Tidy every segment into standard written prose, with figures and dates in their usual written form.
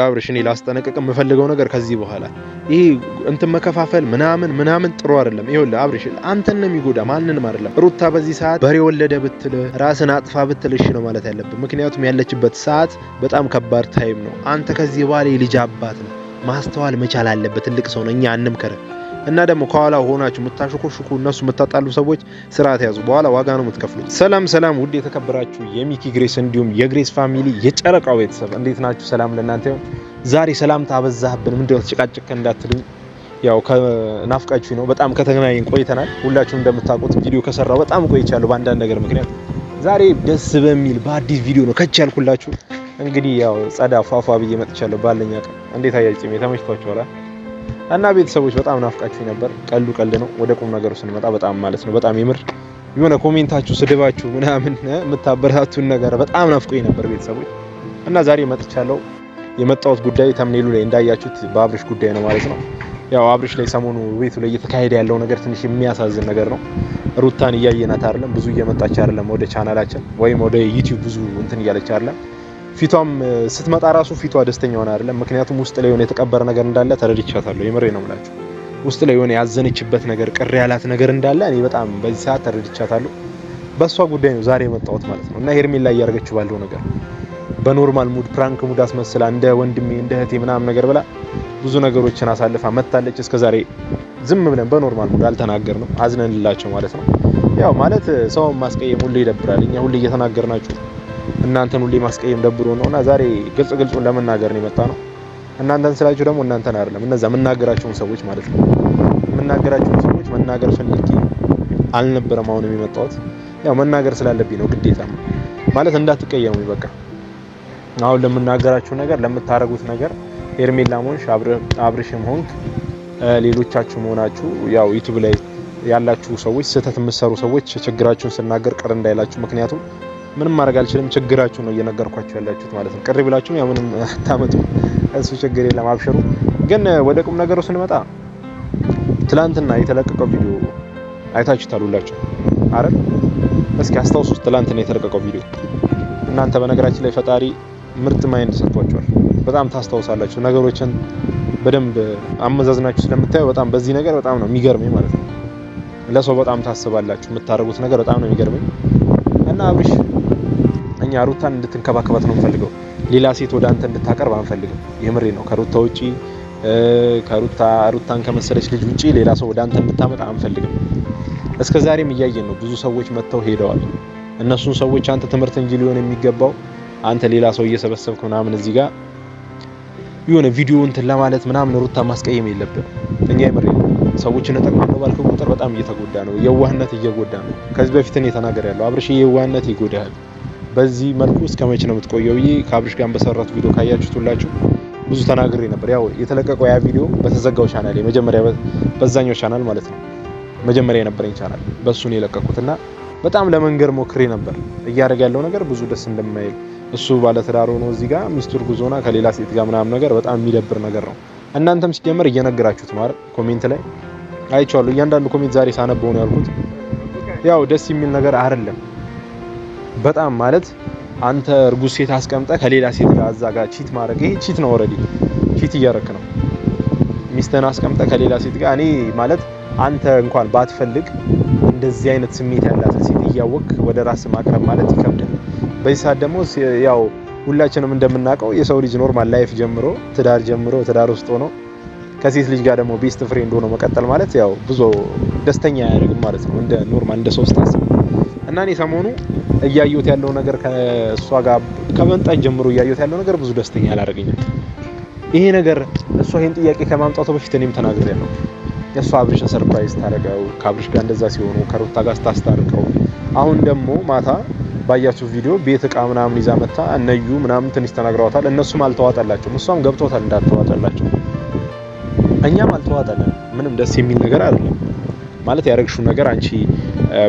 አብርሽ እኔ ላስጠነቅቅ የምፈልገው ነገር ከዚህ በኋላ ይሄ እንትን መከፋፈል ምናምን ጥሩ አይደለም። ይኸውልህ አብርሽ አንተን ነው የሚጎዳ ማንንም አይደለም። ሩታ በዚህ ሰዓት በሬ ወለደ ብትል ራስን አጥፋ ብትል እሺ ነው ማለት ያለብን። ምክንያቱም ያለችበት ሰዓት በጣም ከባድ ታይም ነው። አንተ ከዚህ በኋላ የልጅ አባት ነው፣ ማስተዋል መቻል አለበት። ትልቅ ሰው ነው፣ እኛ አንምከረ እና ደግሞ ከኋላ ሆናችሁ የምታሽኮሽኩ እነሱ የምታጣሉ ሰዎች ስርዓት ያዙ፣ በኋላ ዋጋ ነው የምትከፍሉት። ሰላም ውድ የተከበራችሁ የሚኪ ግሬስ እንዲሁም የግሬስ ፋሚሊ የጨረቃው ቤተሰብ እንዴት ናችሁ? ሰላም ለእናንተ ይሁን። ዛሬ ሰላምታ አበዛህብን ምንድነው ተጨቃጨቀ እንዳትሉኝ፣ ያው ከናፍቃችሁ ነው። በጣም ከተገናኘን ቆይተናል። ሁላችሁም እንደምታውቁት ቪዲዮ ከሰራው በጣም ቆይቻለሁ በአንዳንድ ነገር ምክንያት። ዛሬ ደስ በሚል በአዲስ ቪዲዮ ነው ከች ያልኩላችሁ። እንግዲህ ያው ጸዳ ፏፏ ብዬ መጥቻለሁ ባለኛ ቀን። እንዴት አያችሁኝ? ተመችቷችኋል? እና ቤተሰቦች በጣም ናፍቃችሁ ነበር። ቀልድ ነው። ወደ ቁም ነገሩ ስንመጣ በጣም ማለት ነው በጣም የምር የሆነ ኮሜንታችሁ ስድባችሁ ምናምን የምታበረታቱን ነገር በጣም ናፍቆኝ ነበር ቤተሰቦች። እና ዛሬ መጥቻለሁ። የመጣሁት ጉዳይ ተምኔሉ ላይ እንዳያችሁት በአብርሽ ጉዳይ ነው ማለት ነው። ያው አብርሽ ላይ ሰሞኑ ቤቱ ላይ እየተካሄደ ያለው ነገር ትንሽ የሚያሳዝን ነገር ነው። ሩታን እያየናት አይደለም፣ ብዙ እየመጣች አይደለም ወደ ቻናላችን ወይም ወደ ዩቲዩብ ብዙ እንትን እያለች አይደለም። ፊቷም ስትመጣ ራሱ ፊቷ ደስተኛ ሆነ አይደለም። ምክንያቱም ውስጥ ላይ የሆነ የተቀበረ ነገር እንዳለ ተረድቻታለሁ። የምሬ ነው የምላችሁ። ውስጥ ላይ የሆነ ያዘነችበት ነገር ቅር ያላት ነገር እንዳለ እኔ በጣም በዚህ ሰዓት ተረድቻታለሁ። በሷ ጉዳይ ነው ዛሬ የመጣሁት ማለት ነው። እና ሄርሜላ ላይ እያደረገችው ባለው ነገር በኖርማል ሙድ ፕራንክ ሙድ አስመስላ እንደ ወንድሜ እንደ እህቴ ምናምን ነገር ብላ ብዙ ነገሮችን አሳልፋ መጣለች። እስከዛሬ ዝም ብለን በኖርማል ሙድ አልተናገርንም፣ አዝነንላቸው ማለት ነው። ያው ማለት ሰውን ማስቀየም ሁሌ ይደብራል። እኛ ሁሌ እየተናገርናችሁ እናንተን ሁሌ ማስቀየም ደብሮ ነውና ዛሬ ግልጹን ለመናገር ነው የመጣ ነው። እናንተን ስላችሁ ደግሞ እናንተን አይደለም እነዛ መናገራቸውን ሰዎች ማለት ነው። መናገራቸውን ሰዎች መናገር ፈልጌ አልነበረም አሁን የመጣሁት። ያው መናገር ስላለብኝ ነው ግዴታ ማለት እንዳትቀየሙ በቃ። አሁን ለምናገራችሁ ነገር ለምታረጉት ነገር ሄርሜላም ሆንሽ አብርሽም ሆንክ ሌሎቻችሁ ሆናችሁ ያው ዩቲዩብ ላይ ያላችሁ ሰዎች ስህተት የምትሰሩ ሰዎች ችግራችሁን ስናገር ቅር እንዳይላችሁ። ምክንያቱም ምንም ማድረግ አልችልም፣ ችግራችሁ ነው እየነገርኳችሁ ያላችሁት ማለት ነው። ቅር ብላችሁ ያው ምንም አታመጡ፣ እሱ ችግር የለም አብሽሩ። ግን ወደ ቁም ነገሩ ስንመጣ ትላንትና የተለቀቀው ቪዲዮ አይታችሁታል ሁላችሁ አይደል? እስኪ አስታውሱት ትላንትና የተለቀቀው ቪዲዮ። እናንተ በነገራችን ላይ ፈጣሪ ምርጥ ማይንድ ሰጥቷችኋል። በጣም ታስታውሳላችሁ ነገሮችን በደንብ አመዛዝናችሁ ስለምታዩ በጣም በዚህ ነገር በጣም ነው የሚገርመኝ ማለት ነው። ለሰው በጣም ታስባላችሁ፣ የምታረጉት ነገር በጣም ነው የሚገርመኝ። እና አብርሽ እኛ ሩታን እንድትንከባከባት ነው የምፈልገው። ሌላ ሴት ወደ አንተ እንድታቀርብ አንፈልግም። የምሬ ነው። ከሩታ ውጪ ሩታን ከመሰለች ልጅ ውጪ ሌላ ሰው ወደ አንተ እንድታመጣ አንፈልግም። እስከዛሬም እያየን ነው። ብዙ ሰዎች መጥተው ሄደዋል። እነሱን ሰዎች አንተ ትምህርት እንጂ ሊሆን የሚገባው አንተ ሌላ ሰው እየሰበሰብክ ምናምን እዚህ ጋር የሆነ ቪዲዮ እንትን ለማለት ምናምን ሩታ ማስቀየም የለብን። እኛ የምሬ ነው። ሰዎችን ተጠቅመው ባልከው ቁጥር በጣም እየተጎዳ ነው። የዋህነት እየጎዳ ነው። ከዚህ በፊት እኔ ተናገር ያለው አብርሽ የዋህነት ይጎዳል። በዚህ መልኩ እስከመቼ ነው የምትቆየው? ከአብርሽ ጋር በሰራሁት ቪዲዮ ካያችሁት ሁላችሁ ብዙ ተናግሬ ነበር። ያው የተለቀቀው ያ ቪዲዮ በተዘጋው ቻናል መጀመሪያ በዛኛው ቻናል ማለት ነው መጀመሪያ የነበረኝ ቻናል በሱ ነው የለቀኩትና በጣም ለመንገር ሞክሬ ነበር። እያደረገ ያለው ነገር ብዙ ደስ እንደማይል እሱ ባለትዳር ሆኖ እዚህ ጋር ሚስቱ እርጉዝ ሆና ከሌላ ሴት ጋር ምናምን ነገር በጣም የሚደብር ነገር ነው። እናንተም ሲጀመር እየነገራችሁት ነው አይደል? ኮሜንት ላይ አይቻለሁ። እያንዳንዱ ኮሜንት ዛሬ ሳነበው ነው ያልኩት። ያው ደስ የሚል ነገር አይደለም በጣም ማለት አንተ እርጉዝ ሴት አስቀምጠ ከሌላ ሴት ጋር አዛ ጋር ቺት ማድረግ ይሄ ቺት ነው። ኦሬዲ ቺት እያረክ ነው። ሚስትህን አስቀምጠ ከሌላ ሴት ጋር እኔ ማለት አንተ እንኳን ባትፈልግ እንደዚህ አይነት ስሜት ያላት ሴት እያወቅ ወደ ራስ ማቅረብ ማለት ይከብዳል። በዚህ ሰዓት ደግሞ ያው ሁላችንም እንደምናውቀው የሰው ልጅ ኖርማል ላይፍ ጀምሮ ትዳር ውስጥ ሆኖ ከሴት ልጅ ጋር ደግሞ ቤስት ፍሬንድ ሆኖ መቀጠል ማለት ያው ብዙ ደስተኛ ያደርግም ማለት ነው። እንደ ኖርማል እንደ ሶስት ታስብ እና እኔ ሰሞኑ እያየሁት ያለው ነገር ከሷ ጋር ከመንጣት ጀምሮ እያየሁት ያለው ነገር ብዙ ደስተኛ አላደረገኝም። ይሄ ነገር እሷ ይሄን ጥያቄ ከማምጣቱ በፊት እኔም ተናግሬያለሁ። የሷ አብርሽን ሰርፕራይዝ ታረጋው ከአብርሽ ጋር እንደዛ ሲሆኑ ከሩታ ጋር ስታስታርቀው፣ አሁን ደግሞ ማታ ባያችሁ ቪዲዮ ቤት እቃ ምናምን ይዛ መጣ እነዩ ምናምን ትንሽ ተናግረዋታል። እነሱም አልተዋጣላቸው፣ እሷም ገብቶታል እንዳልተዋጣላቸው፣ እኛም አልተዋጣለን። ምንም ደስ የሚል ነገር አይደለም ማለት ያረግሽው ነገር አንቺ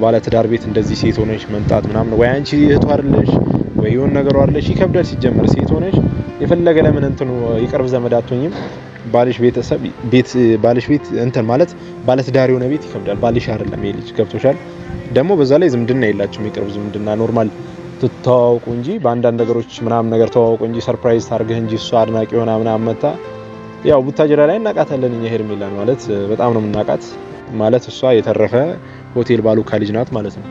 ባለ ትዳር ቤት እንደዚህ ሴት ሆነሽ መምጣት ምናምን ወይ አንቺ እህቱ አይደለሽ ወይ የሆነ ነገር አይደለሽ። ይከብዳል ሲጀመር ሴት ሆነሽ የፈለገ ለምን እንትኑ ይቀርብ ዘመድ አትሆኝም። ባልሽ ቤት እንትን ማለት ባለ ትዳር የሆነ ቤት ይከብዳል። ባልሽ አይደለም ይሄ ልጅ ገብቶሻል። ደግሞ በዛ ላይ ዝምድና የላችሁም። ይቅርብ ዝምድና ኖርማል ትተዋወቁ እንጂ በአንዳንድ ነገሮች ምናምን ነገር ተዋወቁ እንጂ ሰርፕራይዝ ታርገህ እንጂ እሷ አድናቂ ሆና ምናምን መጣ። ያው ቡታጅራ ላይ እናቃታለን እኛ ሄርሜላን ማለት በጣም ነው የምናቃት። ማለት እሷ የተረፈ ሆቴል ባሉካ ልጅ ናት ማለት ነው፣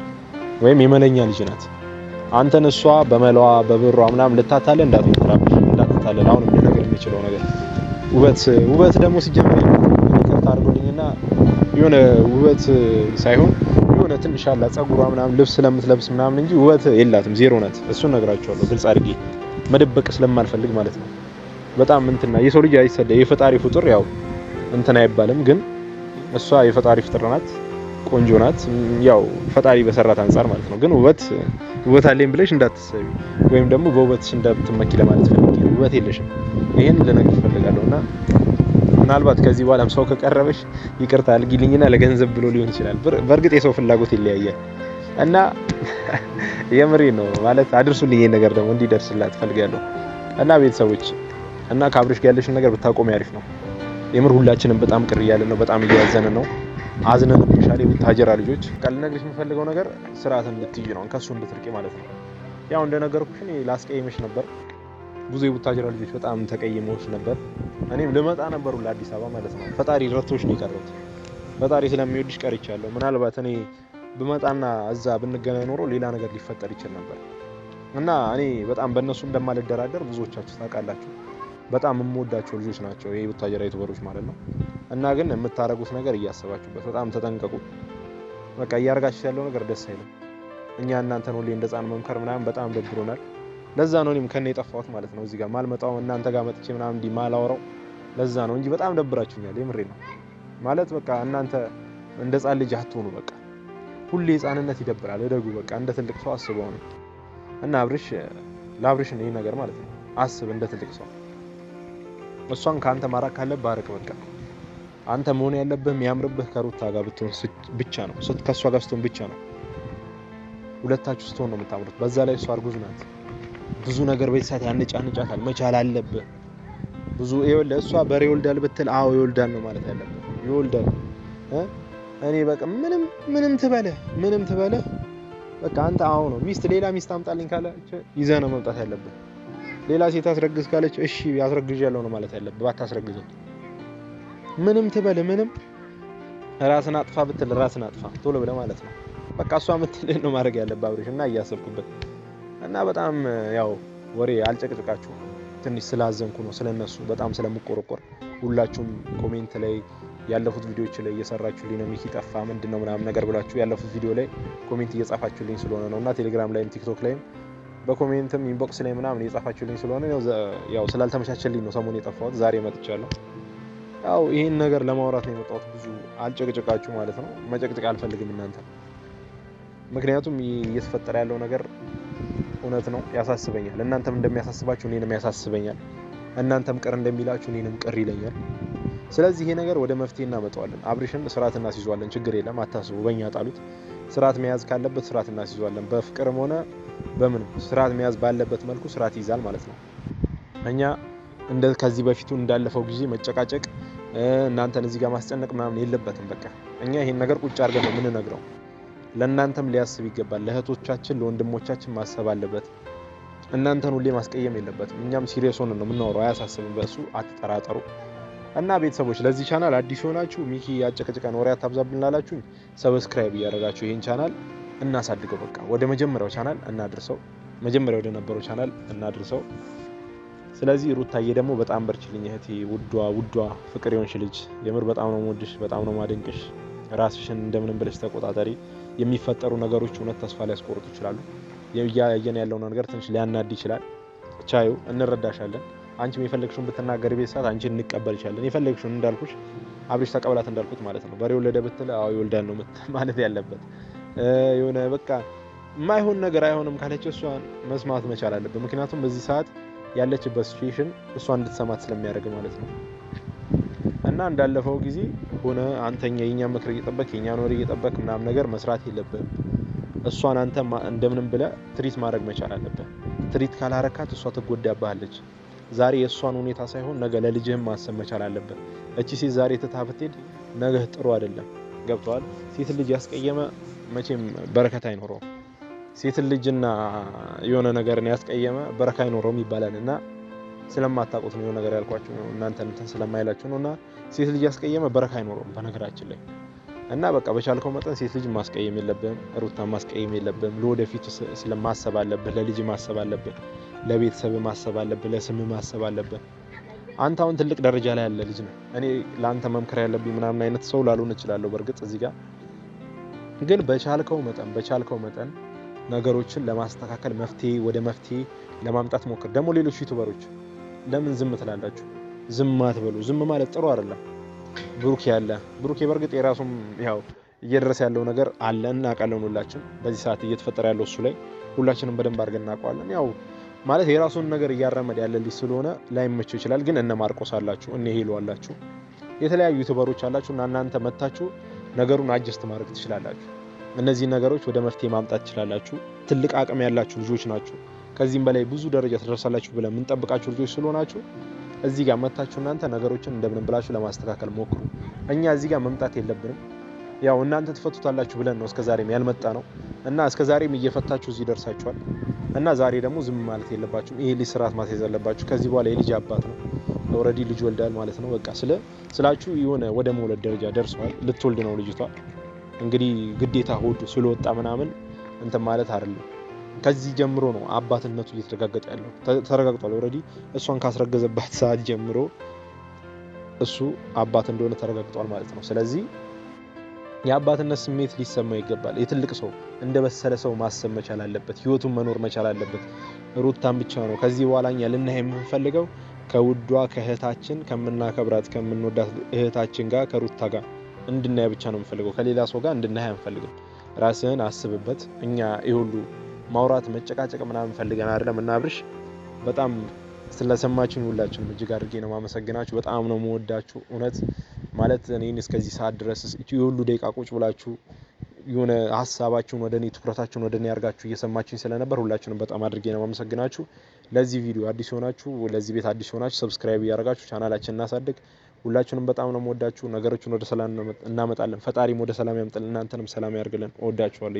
ወይም የመለኛ ልጅ ናት። አንተን እሷ በመለዋ በብሯ ምናምን ልታታለ እንዳትታለል። አሁን ልነግር የምችለው ነገር ውበት ደግሞ ሲጀምር ይቅርታ አድርጎልኝና የሆነ ውበት ሳይሆን የሆነ ትንሽ አላ ጸጉሯ ምናምን ልብስ ስለምትለብስ ምናምን እንጂ ውበት የላትም፣ ዜሮ ናት። እሱን ነግራቸዋለሁ ግልጽ አድርጌ መደበቅ ስለማልፈልግ ማለት ነው። በጣም እንትና የሰው ልጅ አይሰደ የፈጣሪ ፍጡር ያው እንትና አይባልም፣ ግን እሷ የፈጣሪ ፍጡር ናት፣ ቆንጆ ናት። ያው ፈጣሪ በሰራት አንፃር ማለት ነው። ግን ውበት አለኝ ብለሽ እንዳትሰቢ ወይም ደግሞ በውበትሽ እንዳትመኪ ለማለት ፈልጌ ነው። ውበት የለሽም፣ ይሄን ልነግርሽ ፈልጋለሁና ምናልባት ከዚህ በኋላም ሰው ከቀረበሽ ይቅርታ አድርጊልኝና ለገንዘብ ብሎ ሊሆን ይችላል። በእርግጥ የሰው ፍላጎት ይለያያል እና የምሬ ነው ማለት አድርሱልኝ። ይሄን ነገር ደግሞ እንዲደርስላት ፈልጋለሁ እና ቤተሰቦች እና ከአብርሽ ጋር ያለሽን ነገር ብታቆሚ አሪፍ ነው። የምር ሁላችንም በጣም ቅር እያለን ነው፣ በጣም እያዘንን ነው። አዝነን ብቻለ የቡታጀራ ልጆች ቃል ነግርሽ የምፈልገው ነገር ስርዓት እንድትይዥ ነው፣ ከሱ እንድትርቂ ማለት ነው። ያው እንደነገርኩሽ እኔ ላስቀይምሽ ነበር፣ ብዙ የቡታጀራ ልጆች በጣም ተቀይመውሽ ነበር። እኔም ልመጣ ነበር ለአዲስ አበባ ማለት ነው። ፈጣሪ ረድቶሽ ነው የቀረሁት። ፈጣሪ ስለሚወድሽ ቀርቻለሁ። ምናልባት እኔ ብመጣና እዛ ብንገናኝ ኖሮ ሌላ ነገር ሊፈጠር ይችል ነበር እና እኔ በጣም በእነሱ እንደማልደራደር ብዙዎቻችሁ ታውቃላችሁ። በጣም የምወዳቸው ልጆች ናቸው ይሄ ቡታጀራ ዩቲዩበሮች ማለት ነው። እና ግን የምታረጉት ነገር እያሰባችሁበት በጣም ተጠንቀቁ። በቃ እያረጋችሁ ያለው ነገር ደስ አይልም። እኛ እናንተን ሁሌ እንደጻን መምከር ምናምን በጣም ደብሮናል። ለዛ ነው እኔም ከነ የጠፋሁት ማለት ነው። እዚህ ጋር ማልመጣው እናንተ ጋር መጥቼ ምናምን እንዲ ማላወራው ለዛ ነው እንጂ በጣም ደብራችሁኛል። የምሬ ነው ማለት በቃ እናንተ እንደ ጻን ልጅ አትሆኑ። በቃ ሁሌ ህፃንነት ይደብራል። እደጉ በቃ እንደ ትልቅ ሰው አስበው ነው። እና ለአብርሽ ነው ይሄ ነገር ማለት ነው። አስብ እንደ ትልቅ ሰው። እሷን ካንተ ማራቅ ካለብህ አርቅ በቃ። አንተ መሆን ያለብህ የሚያምርብህ ከሩታ ጋር ብትሆን ብቻ ነው። ከሷ ጋር ስትሆን ብቻ ነው። ሁለታችሁ ስትሆን ነው የምታምሩት። በዛ ላይ እሷ እርጉዝ ናት። ብዙ ነገር በይሳት ያንጫንጫታል። መቻል አለብህ ብዙ ይኸውልህ። እሷ በሬ ይወልዳል ብትል አዎ ይወልዳል ነው ማለት ያለብህ። ይወልዳል እኔ በቃ ምንም ትበለ በቃ አንተ አዎ ነው። ሌላ ሚስት አምጣልኝ ካለች ይዘህ ነው መምጣት ያለብህ። ሌላ ሴት አስረግዝ ካለች እሺ ያስረግዣለሁ ነው ማለት ያለብህ። ባታስረግዘው ምንም ትበል ራስን አጥፋ ብትል ራስን አጥፋ ቶሎ ብለህ ማለት ነው። በቃ እሷ የምትልህ ነው ማድረግ ያለብህ አብርሽ። እና እያሰብኩበት እና በጣም ያው ወሬ አልጨቅጭቃችሁ ትንሽ ስላዘንኩ ነው ስለነሱ በጣም ስለምቆረቆር። ሁላችሁም ኮሜንት ላይ ያለፉት ቪዲዮዎች ላይ እየሰራችሁልኝ ነው። ሚኪ ጠፋ ምንድነው ምናምን ነገር ብላችሁ ያለፉት ቪዲዮ ላይ ኮሜንት እየጻፋችሁልኝ ስለሆነ ነውና ቴሌግራም ላይም ቲክቶክ ላይም በኮሜንትም ኢንቦክስ ላይ ምናምን እየጻፋችሁልኝ ስለሆነ ያው ስላልተመቻቸልኝ ነው ሰሞኑን የጠፋሁት። ዛሬ መጥቻለሁ። ያው ይሄን ነገር ለማውራት ነው የመጣሁት። ብዙ አልጨቅጭቃችሁ ማለት ነው። መጨቅጭቅ አልፈልግም እናንተ። ምክንያቱም እየተፈጠረ ያለው ነገር እውነት ነው፣ ያሳስበኛል። እናንተም እንደሚያሳስባችሁ እኔንም ያሳስበኛል። እናንተም ቅር እንደሚላችሁ እኔንም ቅር ይለኛል። ስለዚህ ይሄ ነገር ወደ መፍትሄ እናመጣዋለን። አብርሽን ስርዓት እናስይዟለን። ችግር የለም አታስቡ። በእኛ ጣሉት። ስርዓት መያዝ ካለበት ስርዓት እናስይዟለን። በፍቅርም ሆነ በምንም ስርዓት መያዝ ባለበት መልኩ ስርዓት ይይዛል ማለት ነው። እኛ ከዚህ በፊቱ እንዳለፈው ጊዜ መጨቃጨቅ እናንተን እዚህ ጋር ማስጨነቅ ምናምን የለበትም። በቃ እኛ ይሄን ነገር ቁጭ አድርገን ነው የምንነግረው። ለእናንተም ሊያስብ ይገባል። ለእህቶቻችን ለወንድሞቻችን ማሰብ አለበት። እናንተን ሁሌ ማስቀየም የለበትም። እኛም ሲሪየስ ሆነን ነው የምናወራው። አያሳስብም፣ በሱ አትጠራጠሩ። እና ቤተሰቦች ለዚህ ቻናል አዲስ ሆናችሁ ሚኪ ያጨቀጨቀን ወሬ አታብዛብልን ላላችሁኝ ሰብስክራይብ እያደረጋችሁ ይሄን ቻናል እናሳድገው። በቃ ወደ መጀመሪያው ቻናል እናድርሰው። መጀመሪያው ወደ ነበረው ቻናል እናድርሰው። ስለዚህ ሩታዬ ደግሞ በጣም በርችልኝ እህቴ፣ ውዷ ፍቅር የሆንሽ ልጅ፣ የምር በጣም ነው የምወድሽ፣ በጣም ነው ማደንቅሽ። ራስሽን እንደምንም ብለሽ ተቆጣጠሪ። የሚፈጠሩ ነገሮች እውነት ተስፋ ሊያስቆርጡ ይችላሉ። ያየን ያለው ነገር ትንሽ ሊያናድ ይችላል። ቻዩ እንረዳሻለን። አንቺም የፈለግሽውን ብትናገሪ ቤተሰብ አንቺን እንቀበልሻለን። የፈለግሽውን እንዳልኩሽ አብርሽ ተቀበላት እንዳልኩት ማለት ነው። በሬ ወለደ ብትል አዎ ይወልዳል ነው ማለት ያለበት። የሆነ በቃ የማይሆን ነገር አይሆንም ካለች እሷን መስማት መቻል አለበት። ምክንያቱም በዚህ ሰዓት ያለችበት ሲቹዌሽን እሷ እንድትሰማት ስለሚያደርግ ማለት ነው። እና እንዳለፈው ጊዜ ሆነ አንተኛ የኛ ምክር እየጠበቅ የኛ ኖር እየጠበቅ ምናምን ነገር መስራት የለብህም። እሷን አንተ እንደምንም ብለህ ትሪት ማድረግ መቻል አለበት። ትሪት ካላረካት እሷ ትጎዳብሃለች። ዛሬ የእሷን ሁኔታ ሳይሆን ነገ ለልጅህም ማሰብ መቻል አለበት። እቺ ሴት ዛሬ ትተህ ብትሄድ ነገ ጥሩ አይደለም። ገብቶሃል? ሴት ልጅ ያስቀየመ መቼም በረከት አይኖረውም። ሴት ልጅና የሆነ ነገርን ያስቀየመ በረካ አይኖረውም ይባላልና ስለማታውቁት ነው የሆነ ነገር ያልኳችሁ ነው እናንተ እንትን ስለማይላችሁ ነውና ሴት ልጅ ያስቀየመ በረካ አይኖረውም በነገራችን ላይ እና በቃ በቻልከው መጠን ሴት ልጅ ማስቀየም የለብህም ሩታን ማስቀየም የለብህም ለወደፊቱ ስለማሰብ አለብህ ለልጅ ማሰብ አለብህ ለቤተሰብ ማሰብ አለብህ ለስም ማሰብ አለብህ አንተ አሁን ትልቅ ደረጃ ላይ ያለ ልጅ ነህ እኔ ላንተ መምከር ያለብኝ ምናምን አይነት ሰው ላልሆን እችላለሁ በርግጥ እዚህ ጋር ግን በቻልከው መጠን ነገሮችን ለማስተካከል ወደ መፍትሄ ለማምጣት ሞክር ደግሞ ሌሎች ዩቲዩበሮች ለምን ዝም ትላላችሁ ዝም አትበሉ ዝም ማለት ጥሩ አይደለም ብሩክ በርግጥ የራሱም ያው እየደረሰ ያለው ነገር አለ እናውቃለን ሁላችን በዚህ ሰዓት እየተፈጠረ ያለው እሱ ላይ ሁላችንም በደንብ አድርገን እናውቀዋለን ያው ማለት የራሱን ነገር እያራመደ ያለ ልጅ ስለሆነ ላይመቸው ይችላል ግን እነ ማርቆስ አላችሁ እነ ሄሎ አላችሁ የተለያዩ ዩቲዩበሮች አላችሁና እናንተ መታችሁ ነገሩን አጀስት ማድረግ ትችላላችሁ እነዚህ ነገሮች ወደ መፍትሄ ማምጣት ትችላላችሁ ትልቅ አቅም ያላችሁ ልጆች ናችሁ ከዚህም በላይ ብዙ ደረጃ ትደርሳላችሁ ብለን ምን ጠብቃችሁ ልጆች ስለሆናችሁ እዚህ ጋር መታችሁ እናንተ ነገሮችን እንደምን ብላችሁ ለማስተካከል ሞክሩ እኛ እዚህ ጋር መምጣት የለብንም ያው እናንተ ትፈቱታላችሁ ብለን ነው እስከዛሬም ያልመጣ ነው እና እስከዛሬም እየፈታችሁ እዚህ ደርሳችኋል እና ዛሬ ደግሞ ዝም ማለት የለባችሁም ይሄ ልጅ ስርዓት ማስያዝ አለባችሁ ከዚህ በኋላ የልጅ አባት ነው ኦሬዲ ልጅ ወልዳል ማለት ነው በቃ ስላችሁ የሆነ ወደ መውለድ ደረጃ ደርሷል ልትወልድ ነው ልጅቷ እንግዲህ ግዴታ ሆዱ ስለወጣ ምናምን እንትን ማለት አይደለም ከዚህ ጀምሮ ነው አባትነቱ እየተረጋገጠ ያለው ተረጋግጧል ኦሬዲ እሷን ካስረገዘባት ሰዓት ጀምሮ እሱ አባት እንደሆነ ተረጋግጧል ማለት ነው ስለዚህ የአባትነት ስሜት ሊሰማ ይገባል የትልቅ ሰው እንደበሰለ ሰው ማሰብ መቻል አለበት ህይወቱን መኖር መቻል አለበት ሩታን ብቻ ነው ከዚህ በኋላኛ ልናይ የምንፈልገው ከውዷ ከእህታችን ከምናከብራት ከምንወዳት እህታችን ጋር ከሩታ ጋር እንድናይ ብቻ ነው የምንፈልገው ከሌላ ሰው ጋር እንድናይ አንፈልግም ራስህን አስብበት እኛ ይሁሉ ማውራት መጨቃጨቅ ምናምን ፈልገን አይደለም እና አብርሽ በጣም ስለሰማችሁኝ ሁላችሁንም እጅግ አድርጌ ነው ማመሰግናችሁ በጣም ነው የምወዳችሁ እውነት ማለት እኔን እስከዚህ ሰዓት ድረስ ይሁሉ ደቂቃ ቁጭ ብላችሁ የሆነ ሐሳባችሁን ወደኔ ትኩረታችሁን ወደኔ ያርጋችሁ እየሰማችሁኝ ስለነበር ሁላችሁንም በጣም አድርጌ ነው ማመሰግናችሁ ለዚህ ቪዲዮ አዲስ ሆናችሁ ለዚህ ቤት አዲስ ሆናችሁ ሰብስክራይብ ያደርጋችሁ ቻናላችንን እናሳድግ ሁላችሁንም በጣም ነው የምወዳችሁ ነገሮችን ወደ ሰላም እናመጣለን ፈጣሪም ወደ ሰላም ያምጣልን እናንተንም ሰላም ያርግልን እወዳችኋለሁ